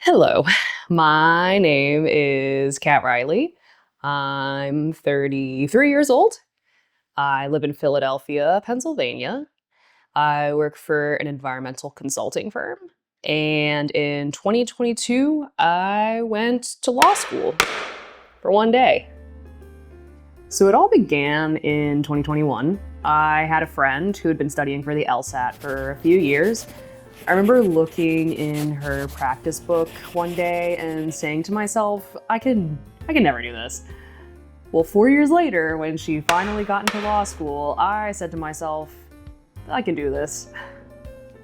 Hello, my name is Kat Riley. I'm 33 years old. I live in Philadelphia, Pennsylvania. I work for an environmental consulting firm. And in 2022, I went to law school for one day. So it all began in 2021. I had a friend who had been studying for the LSAT for a few years. I remember looking in her practice book one day and saying to myself, I can never do this. Well, 4 years later, when she finally got into law school, I said to myself, I can do this.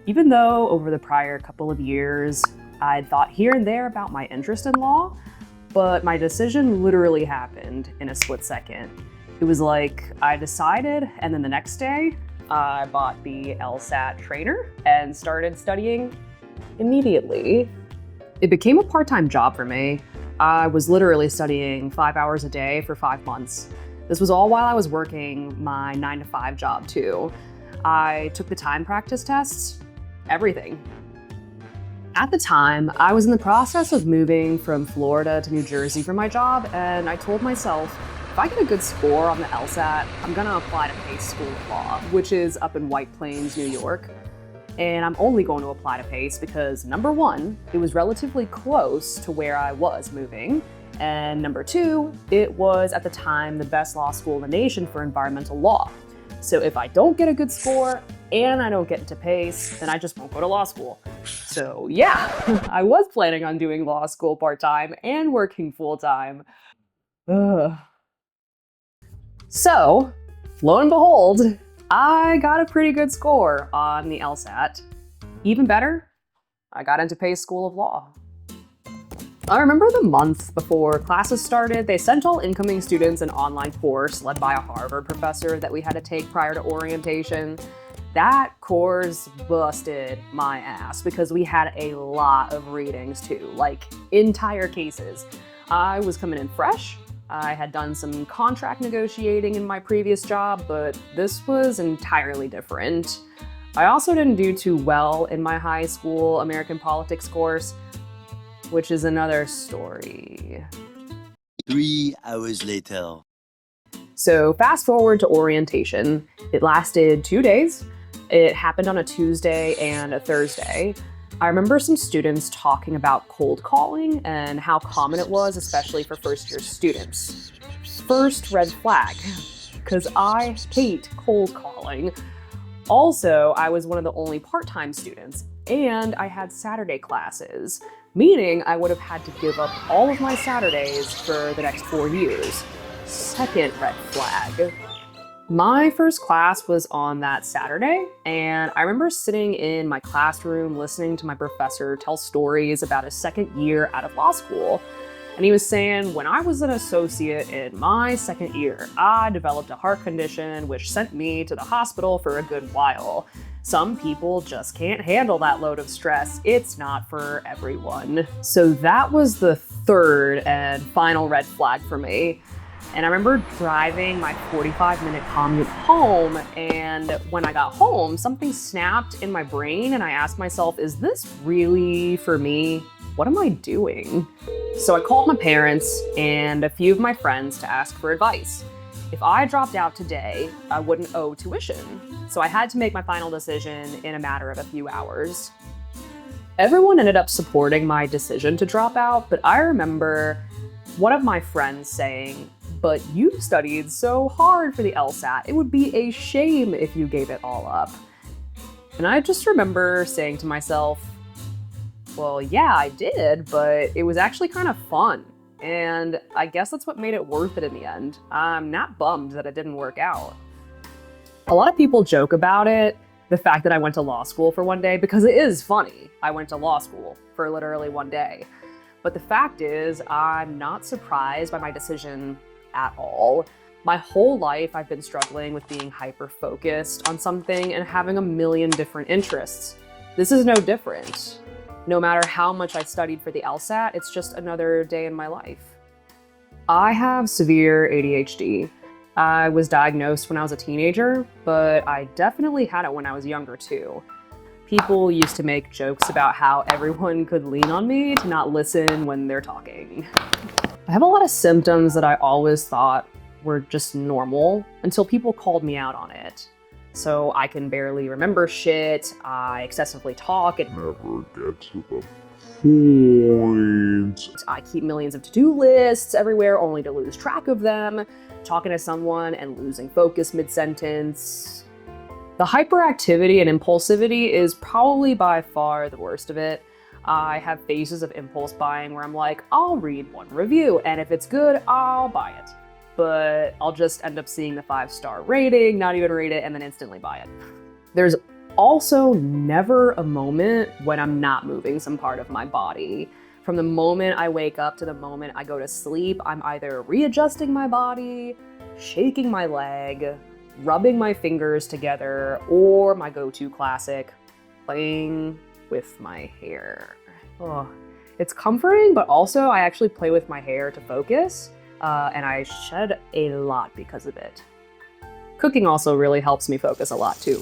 Even though over the prior couple of years, I'd thought here and there about my interest in law, but my decision literally happened in a split second. It was like I decided, and then the next day, I bought the LSAT trainer and started studying immediately. It became a part-time job for me. I was literally studying 5 hours a day for 5 months. This was all while I was working my 9-to-5 job too. I took the time practice tests, everything. At the time, I was in the process of moving from Florida to New Jersey for my job, and I told myself, if I get a good score on the LSAT, I'm gonna apply to Pace School of Law, which is up in White Plains, New York. And I'm only going to apply to Pace because number one, it was relatively close to where I was moving. And number two, it was at the time the best law school in the nation for environmental law. So if I don't get a good score and I don't get into Pace, then I just won't go to law school. So yeah, I was planning on doing law school part-time and working full-time. Ugh. So, lo and behold, I got a pretty good score on the LSAT. Even better, I got into Pace School of Law. I remember the month before classes started, they sent all incoming students an online course led by a Harvard professor that we had to take prior to orientation. That course busted my ass because we had a lot of readings too, like entire cases. I was coming in fresh. I had done some contract negotiating in my previous job, but this was entirely different. I also didn't do too well in my high school American politics course, which is another story. 3 hours later. So fast forward to orientation. It lasted 2 days. It happened on a Tuesday and a Thursday. I remember some students talking about cold calling and how common it was, especially for first-year students. First red flag, because I hate cold calling. Also, I was one of the only part-time students, and I had Saturday classes, meaning I would have had to give up all of my Saturdays for the next 4 years. Second red flag. My first class was on that Saturday, and I remember sitting in my classroom listening to my professor tell stories about his second year out of law school. And he was saying, when I was an associate in my second year, I developed a heart condition which sent me to the hospital for a good while. Some people just can't handle that load of stress. It's not for everyone. So that was the third and final red flag for me. And I remember driving my 45-minute commute home, and when I got home, something snapped in my brain, and I asked myself, is this really for me? What am I doing? So I called my parents and a few of my friends to ask for advice. If I dropped out today, I wouldn't owe tuition. So I had to make my final decision in a matter of a few hours. Everyone ended up supporting my decision to drop out, but I remember one of my friends saying, but you studied so hard for the LSAT, it would be a shame if you gave it all up. And I just remember saying to myself, well, yeah, I did, but it was actually kind of fun. And I guess that's what made it worth it in the end. I'm not bummed that it didn't work out. A lot of people joke about it, the fact that I went to law school for one day, because it is funny. I went to law school for literally one day. But the fact is, I'm not surprised by my decision at all. My whole life, I've been struggling with being hyper-focused on something and having a million different interests. This is no different. No matter how much I studied for the LSAT, it's just another day in my life. I have severe ADHD. I was diagnosed when I was a teenager, but I definitely had it when I was younger too. People used to make jokes about how everyone could lean on me to not listen when they're talking. I have a lot of symptoms that I always thought were just normal until people called me out on it. So I can barely remember shit, I excessively talk, and never get to the point. I keep millions of to-do lists everywhere only to lose track of them, talking to someone and losing focus mid-sentence. The hyperactivity and impulsivity is probably by far the worst of it. I have phases of impulse buying where I'm like, I'll read one review, and if it's good, I'll buy it. But I'll just end up seeing the 5-star rating, not even read it, and then instantly buy it. There's also never a moment when I'm not moving some part of my body. From the moment I wake up to the moment I go to sleep, I'm either readjusting my body, shaking my leg, rubbing my fingers together, or my go-to classic, playing with my hair. Oh, it's comforting, but also I actually play with my hair to focus, and I shed a lot because of it. Cooking also really helps me focus a lot too.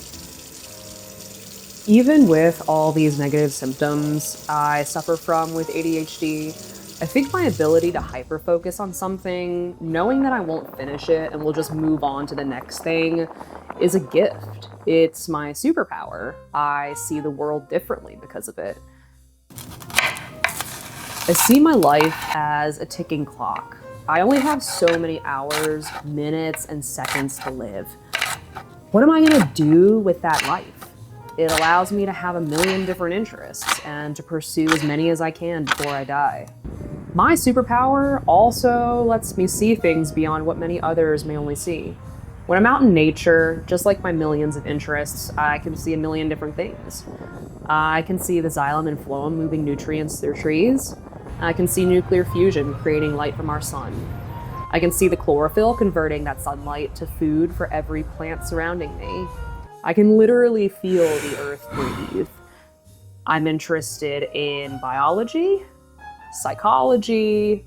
Even with all these negative symptoms I suffer from with ADHD, I think my ability to hyper-focus on something, knowing that I won't finish it and will just move on to the next thing, is a gift. It's my superpower. I see the world differently because of it. I see my life as a ticking clock. I only have so many hours, minutes, and seconds to live. What am I gonna do with that life? It allows me to have a million different interests and to pursue as many as I can before I die. My superpower also lets me see things beyond what many others may only see. When I'm out in nature, just like my millions of interests, I can see a million different things. I can see the xylem and phloem moving nutrients through trees. I can see nuclear fusion creating light from our sun. I can see the chlorophyll converting that sunlight to food for every plant surrounding me. I can literally feel the earth breathe. I'm interested in biology, psychology,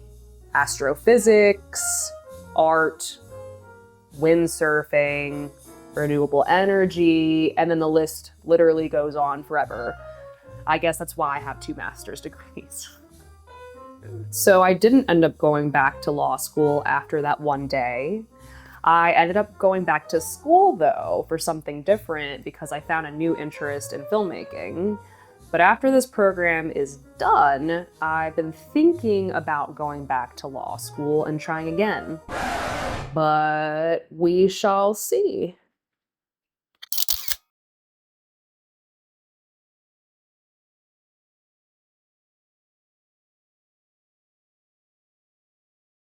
astrophysics, art, windsurfing, renewable energy, and then the list literally goes on forever. I guess that's why I have 2 master's degrees. So I didn't end up going back to law school after that one day. I ended up going back to school, though, for something different because I found a new interest in filmmaking. But after this program is done, I've been thinking about going back to law school and trying again. But we shall see.